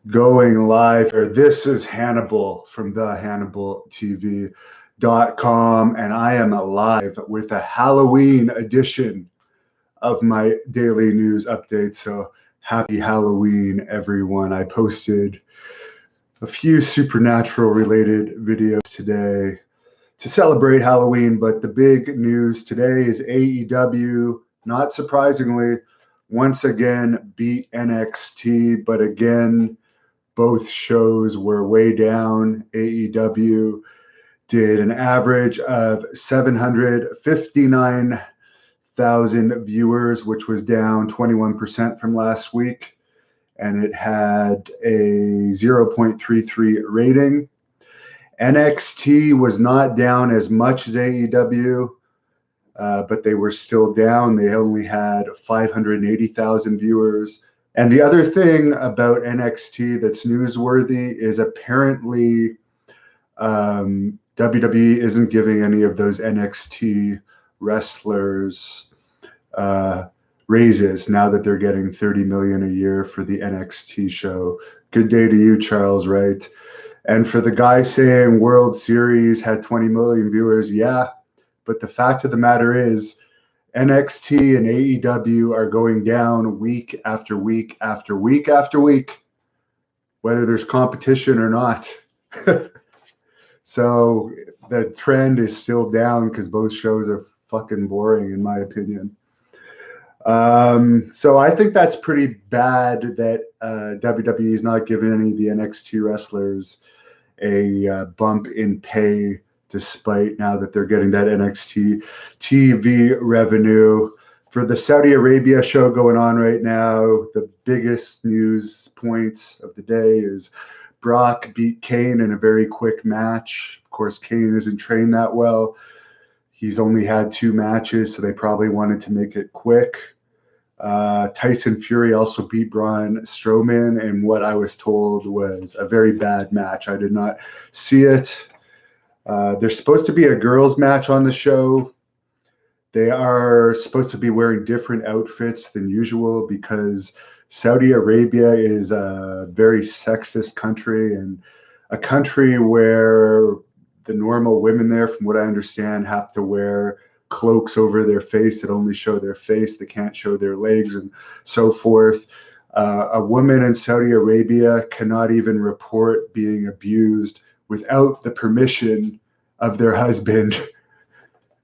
going live. This is Hannibal from the HannibalTV.com, and I am live with a Halloween edition of my daily news update. So happy Halloween, everyone. I posted a few supernatural related videos today to celebrate Halloween, but the big news today is AEW, not surprisingly, once again beat NXT, but again, both shows were way down. AEW did an average of 759,000 viewers, which was down 21% from last week, and it had a 0.33 rating. NXT was not down as much as AEW, but they were still down. They only had 580,000 viewers. And the other thing about NXT that's newsworthy is apparently WWE isn't giving any of those NXT wrestlers raises now that they're getting $30 million a year for the NXT show. Good day to you, Charles Wright. And for the guy saying World Series had 20 million viewers, yeah, but the fact of the matter is NXT and AEW are going down week after week after week after week, whether there's competition or not. So the trend is still down because both shows are fucking boring, in my opinion. So I think that's pretty bad that WWE is not giving any of the NXT wrestlers a bump in pay, despite now that they're getting that NXT TV revenue. For the Saudi Arabia show going on right now, the biggest news points of the day is Brock beat Kane in a very quick match. Of course, Kane isn't trained that well. He's only had 2 matches, so they probably wanted to make it quick. Tyson Fury also beat Braun Strowman in what I was told was a very bad match. I did not see it. There's supposed to be a girls' match on the show. They are supposed to be wearing different outfits than usual because Saudi Arabia is a very sexist country and a country where the normal women there, from what I understand, have to wear cloaks over their face that only show their face. They can't show their legs and so forth. A woman in Saudi Arabia cannot even report being abused without the permission of their husband.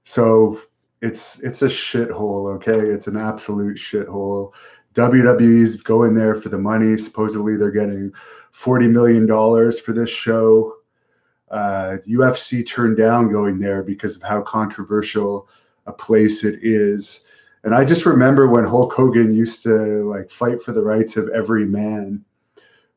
So it's a shithole, okay? It's an absolute shithole. WWE's going there for the money. Supposedly they're getting $40 million for this show. UFC turned down going there because of how controversial a place it is. And I just remember when Hulk Hogan used to fight for the rights of every man.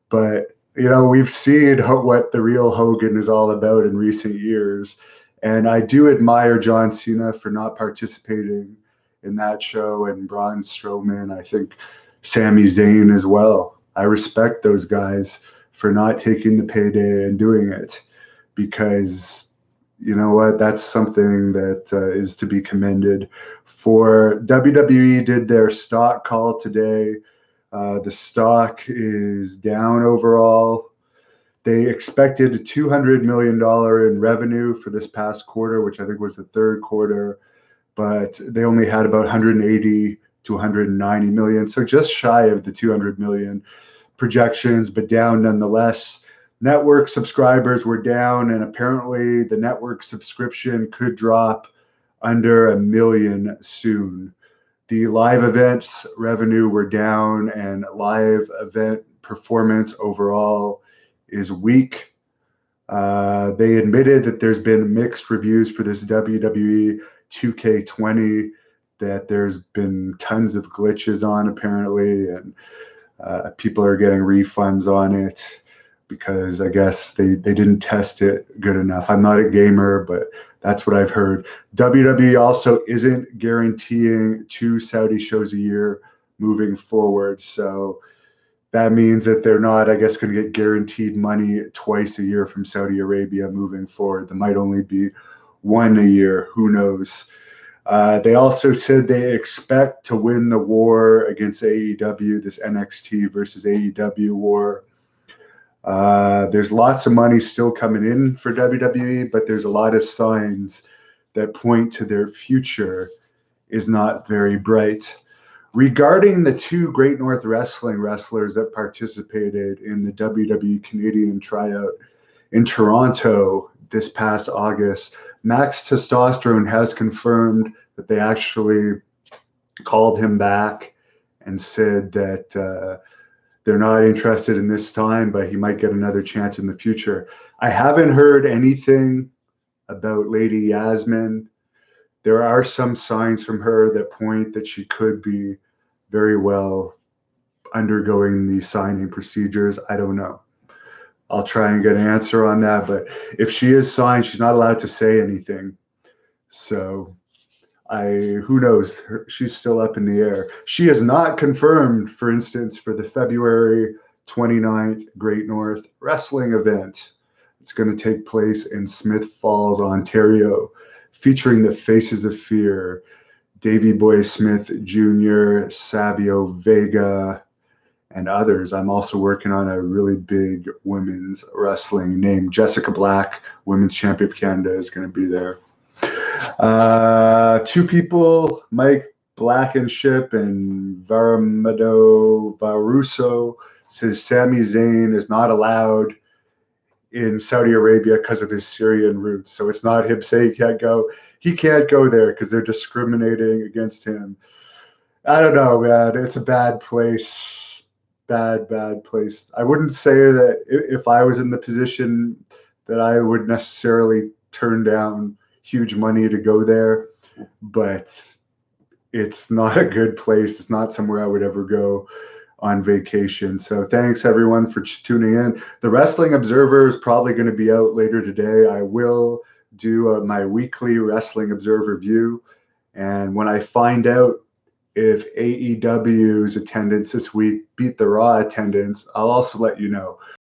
But we've seen what the real Hogan is all about in recent years. And I do admire John Cena for not participating in that show, and Braun Strowman. I think Sami Zayn as well. I respect those guys for not taking the payday and doing it, because you know what? That's something that is to be commended. For WWE did their stock call today. The stock is down overall. They expected $200 million in revenue for this past quarter, which I think was the third quarter, but they only had about 180 to 190 million. So just shy of the 200 million projections, but down nonetheless. Network subscribers were down, and apparently the network subscription could drop under 1 million soon. The live events revenue were down, and live event performance overall is weak. They admitted that there's been mixed reviews for this WWE 2K20, that there's been tons of glitches on apparently, and people are getting refunds on it because I guess they didn't test it good enough. I'm not a gamer, but that's what I've heard. WWE also isn't guaranteeing 2 Saudi shows a year moving forward. So that means that they're not, I guess, going to get guaranteed money twice a year from Saudi Arabia moving forward. There might only be 1 a year. Who knows? They also said they expect to win the war against AEW, this NXT versus AEW war. There's lots of money still coming in for WWE, but there's a lot of signs that point to their future is not very bright. Regarding the two Great North Wrestling wrestlers that participated in the WWE Canadian tryout in Toronto this past August, Max Testosterone has confirmed that they actually called him back and said that they're not interested in this time, but he might get another chance in the future. I haven't heard anything about Lady Yasmin. There are some signs from her that point that she could be very well undergoing the signing procedures. I don't know. I'll try and get an answer on that. But if she is signed, she's not allowed to say anything. So who knows? She's still up in the air. She is not confirmed, for instance, for the February 29th Great North Wrestling event. It's going to take place in Smith Falls, Ontario, featuring the Faces of Fear, Davey Boy Smith Jr., Savio Vega, and others. I'm also working on a really big women's wrestling named Jessica Black, Women's Champion of Canada, is going to be there. Two people, Mike Blankenship and Varamado Baruso, says Sami Zayn is not allowed in Saudi Arabia because of his Syrian roots. So it's not him saying he can't go. He can't go there because they're discriminating against him. I don't know, man. It's a bad place. Bad place. I wouldn't say that if I was in the position that I would necessarily turn down huge money to go there, but it's not a good place. It's not somewhere I would ever go on vacation. So thanks everyone for tuning in. The Wrestling Observer is probably going to be out later today. I will do my weekly Wrestling Observer view. And when I find out if AEW's attendance this week beat the Raw attendance, I'll also let you know.